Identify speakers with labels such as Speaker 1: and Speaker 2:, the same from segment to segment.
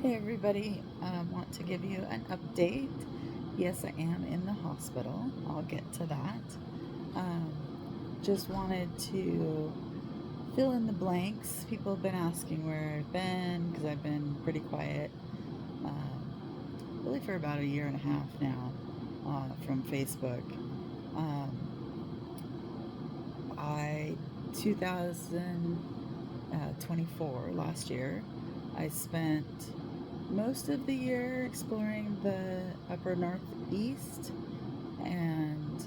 Speaker 1: Hey everybody, want to give you an update. Yes, I am in the hospital. I'll get to that. Um, just wanted to fill in the blanks. People have been asking where I've been because I've been pretty quiet, really for about a year and a half now from Facebook. Um, I 2024 last year, I spent most of the year exploring the upper northeast and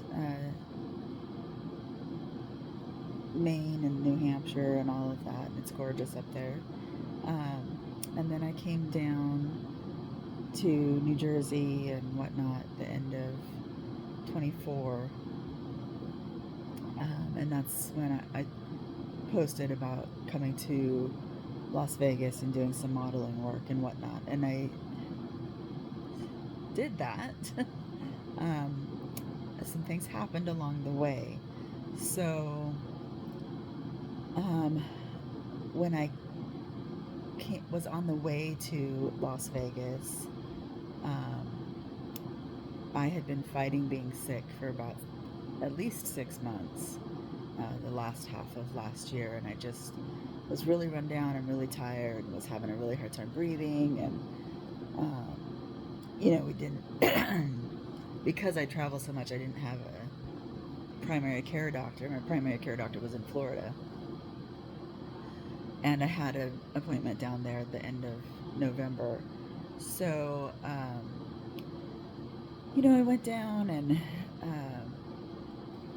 Speaker 1: Maine and New Hampshire and all of that. And it's gorgeous up there. And then I came down to New Jersey and whatnot the end of 24. And that's when I posted about coming to Las Vegas and doing some modeling work and whatnot. And I did that. um, some things happened along the way. So, um, when I was on the way to Las Vegas, um, I had been fighting being sick for about at least 6 months, the last half of last year, and I just was really run down and really tired and was having a really hard time breathing. And, we didn't, because I travel so much, I didn't have a primary care doctor. My primary care doctor was in Florida, and I had an appointment down there at the end of November. So, I went down and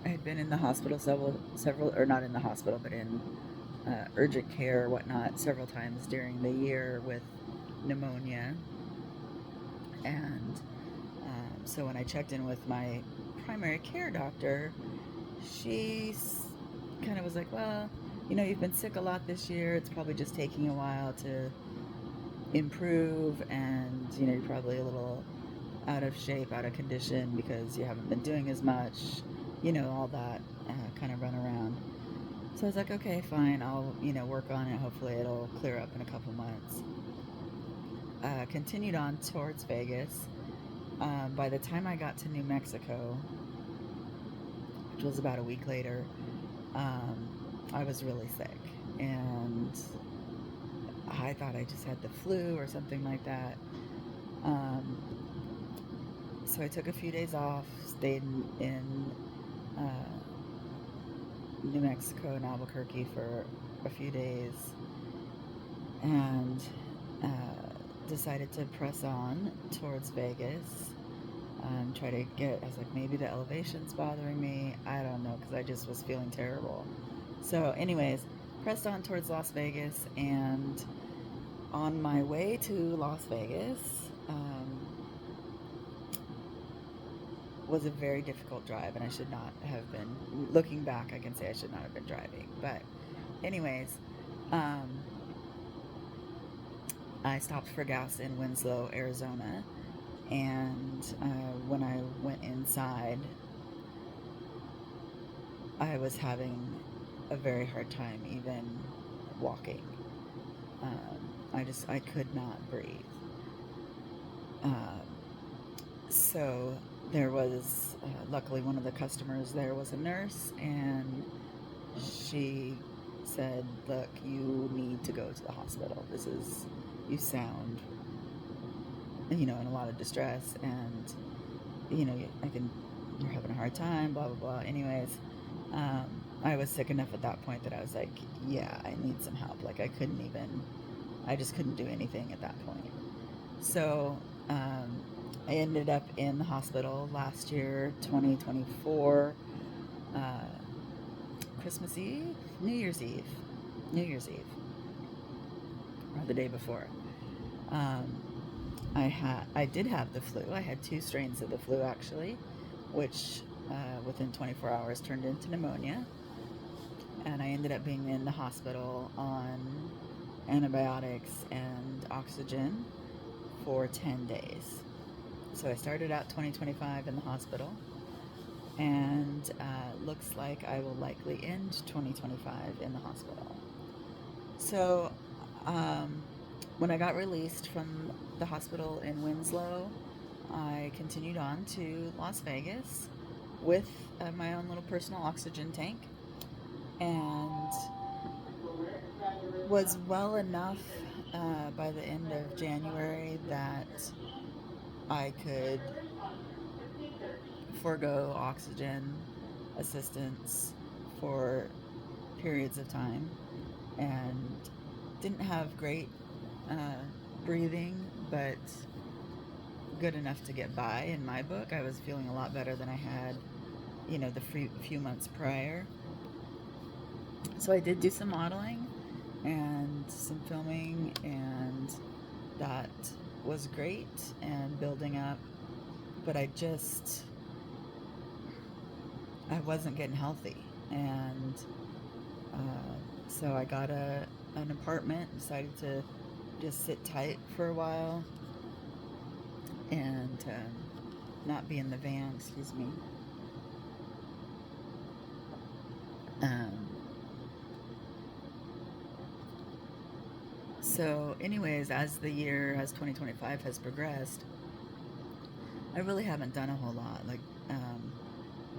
Speaker 1: I had been in the hospital several, or not in the hospital, but in urgent care or whatnot several times during the year with pneumonia. And so when I checked in with my primary care doctor, she kind of was like, well, you've been sick a lot this year. It's probably just taking a while to improve, and, you're probably a little out of shape, out of condition because you haven't been doing as much, all that kind of run around. So I was like, okay, fine, I'll, work on it. Hopefully it'll clear up in a couple months. Continued on towards Vegas. By the time I got to New Mexico, which was about a week later, um, I was really sick. And I thought I just had the flu or something like that. Um, so I took a few days off, stayed in New Mexico and Albuquerque for a few days, and uh, decided to press on towards Vegas. Try to get, I was like, maybe the elevation's bothering me. I don't know, because I just was feeling terrible. So, anyways, pressed on towards Las Vegas, and on my way to Las Vegas, was a very difficult drive, and I should not have been. Looking back, I can say I should not have been driving. But, anyways, um, I stopped for gas in Winslow, Arizona, and when I went inside, I was having a very hard time even walking. I could not breathe. Um, so there was, luckily, one of the customers there was a nurse, and she said, "Look, you need to go to the hospital. You sound, in a lot of distress, and, you're having a hard time, blah, blah, blah." Anyways, I was sick enough at that point that I was like, yeah, I need some help. Like, I just couldn't do anything at that point. So, I ended up in the hospital last year, 2024, uh, Christmas Eve, New Year's Eve, New Year's Eve, or the day before. Um, I did have the flu. I had 2 strains of the flu, actually, which within 24 hours turned into pneumonia, and I ended up being in the hospital on antibiotics and oxygen for 10 days. So I started out 2025 in the hospital, and looks like I will likely end 2025 in the hospital. So, um, When I got released from the hospital in Winslow, I continued on to Las Vegas with my own little personal oxygen tank, and was well enough by the end of January that I could forego oxygen assistance for periods of time, and didn't have great uh, breathing, but good enough to get by in my book. I was feeling a lot better than I had, the few months prior. So I did do some modeling and some filming, and that was great and building up. But I wasn't getting healthy, and so I got an apartment. Decided to just sit tight for a while and not be in the van. Excuse me. Um, so, anyways, as 2025 has progressed, I really haven't done a whole lot. Like,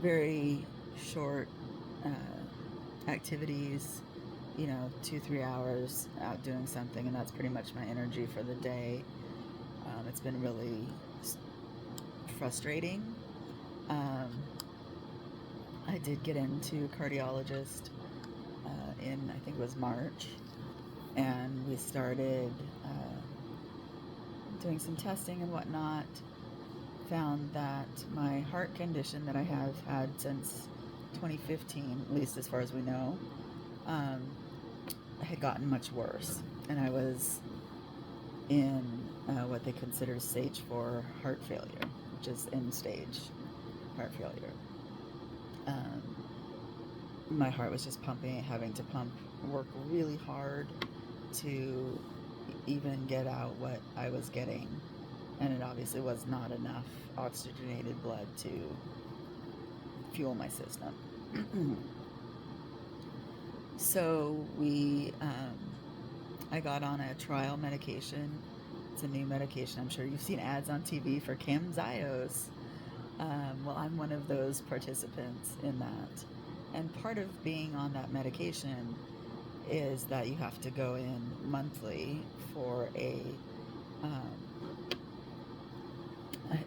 Speaker 1: very short activities, 2, 3 hours out doing something, and that's pretty much my energy for the day. It's been really frustrating. Um, I did get into a cardiologist in, I think it was March, and we started doing some testing and whatnot. Found that my heart condition that I have had since 2015, at least as far as we know, um, had gotten much worse, and I was in what they consider stage 4 heart failure, which is end stage heart failure. My heart was just pumping, having to work really hard to even get out what I was getting, and it obviously was not enough oxygenated blood to fuel my system. So I got on a trial medication. It's a new medication. I'm sure you've seen ads on TV for Camzyos. Well, I'm one of those participants in that. And part of being on that medication is that you have to go in monthly for um,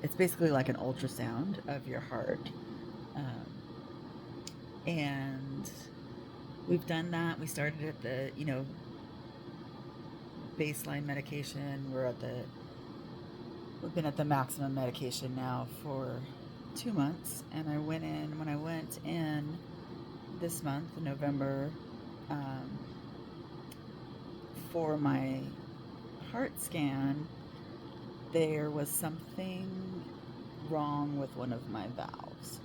Speaker 1: it's basically like an ultrasound of your heart. Um, and we've done that. We started at the, baseline medication. We've been at the maximum medication now for 2 months. And when I went in this month, November, for my heart scan, there was something wrong with one of my valves.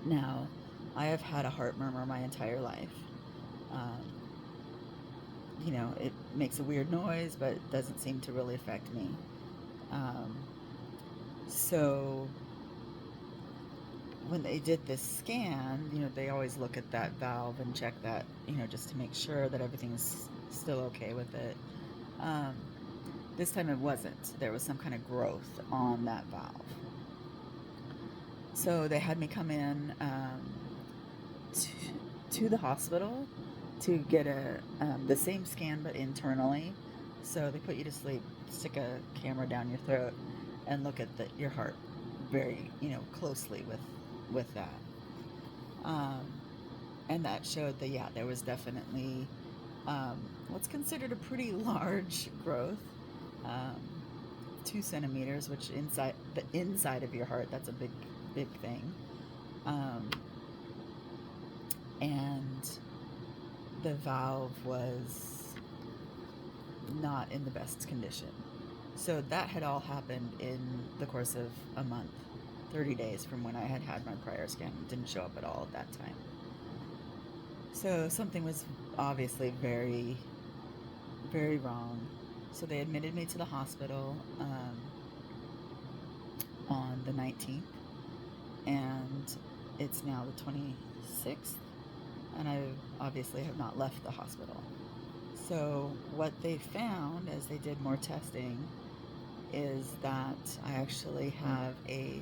Speaker 1: Now, I have had a heart murmur my entire life. It makes a weird noise, but it doesn't seem to really affect me. So when they did this scan, they always look at that valve and check that, just to make sure that everything's still okay with it. This time it wasn't. There was some kind of growth on that valve. So they had me come in to the hospital to get the same scan, but internally. So they put you to sleep, stick a camera down your throat, and look at your heart very, closely with that. And that showed that, yeah, there was definitely what's considered a pretty large growth, 2 centimeters, which the inside of your heart, that's a big thing. And the valve was not in the best condition. So that had all happened in the course of a month, 30 days from when I had my prior scan. It didn't show up at all at that time. So something was obviously very, very wrong. So they admitted me to the hospital on the 19th, and it's now the 26th, and I obviously have not left the hospital. So what they found as they did more testing is that I actually have a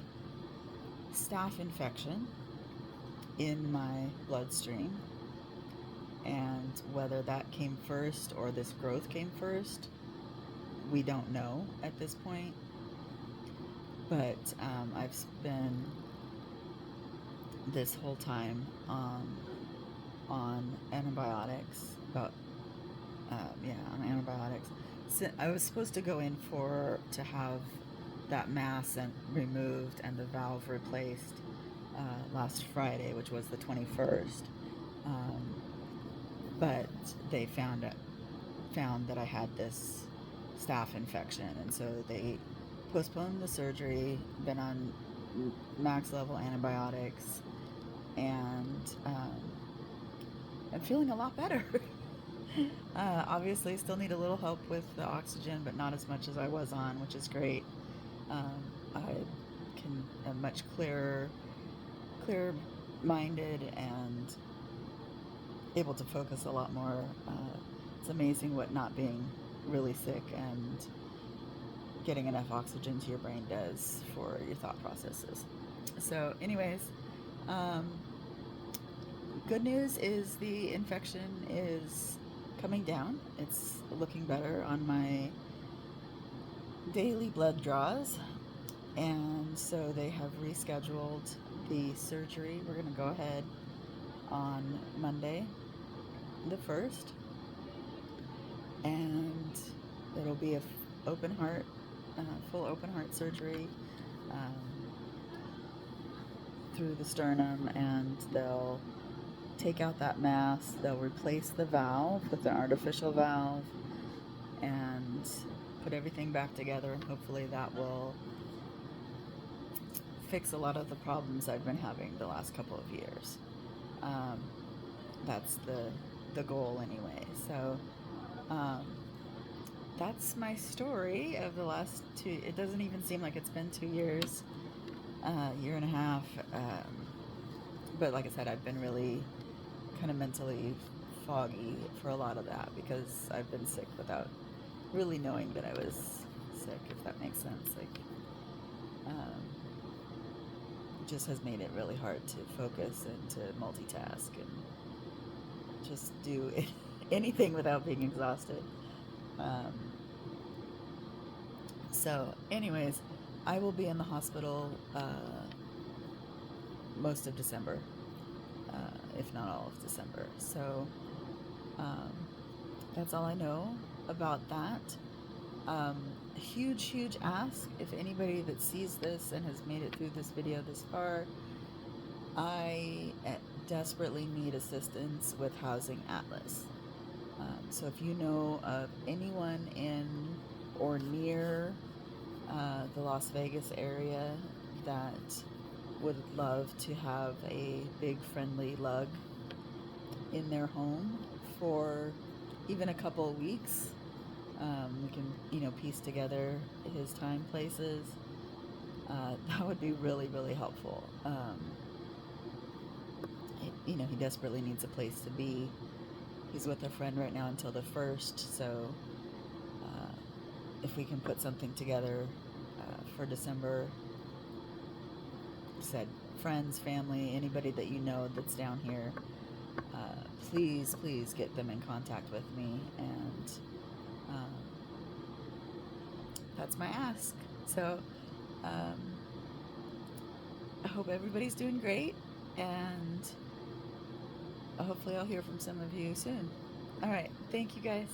Speaker 1: staph infection in my bloodstream, and whether that came first or this growth came first, we don't know at this point. But I've been this whole time on antibiotics, on antibiotics. So I was supposed to go in to have that mass removed and the valve replaced last Friday, which was the 21st. But they found that I had this staph infection, and so they postponed the surgery. Been on max level antibiotics, and I'm feeling a lot better. Obviously, still need a little help with the oxygen, but not as much as I was on, which is great. I'm much clear-minded, and able to focus a lot more. It's amazing what not being really sick and getting enough oxygen to your brain does for your thought processes. So, anyways, good news is the infection is coming down. It's looking better on my daily blood draws, and so they have rescheduled the surgery. We're going to go ahead on Monday the 1st, and it'll be a full open heart surgery through the sternum, and they'll take out that mass, they'll replace the valve with an artificial valve, and put everything back together, and hopefully that will fix a lot of the problems I've been having the last couple of years. That's the goal anyway. So that's my story of the last two. It doesn't even seem like it's been 2 years, year and a half. But like I said, I've been really kind of mentally foggy for a lot of that, because I've been sick without really knowing that I was sick, if that makes sense. Like, it just has made it really hard to focus and to multitask and just do anything without being exhausted. So anyways, I will be in the hospital most of December, if not all of December. So that's all I know about that. Huge ask, if anybody that sees this and has made it through this video this far, I desperately need assistance with housing Atlas. So if you know of anyone in or near the Las Vegas area that would love to have a big friendly lug in their home for even a couple of weeks, we can piece together his time, places. That would be really helpful. He desperately needs a place to be. He's with a friend right now until the 1st, so if we can put something together for December, said friends, family, anybody that you know that's down here, please get them in contact with me, and that's my ask. So I hope everybody's doing great, and hopefully I'll hear from some of you soon. All right, thank you guys.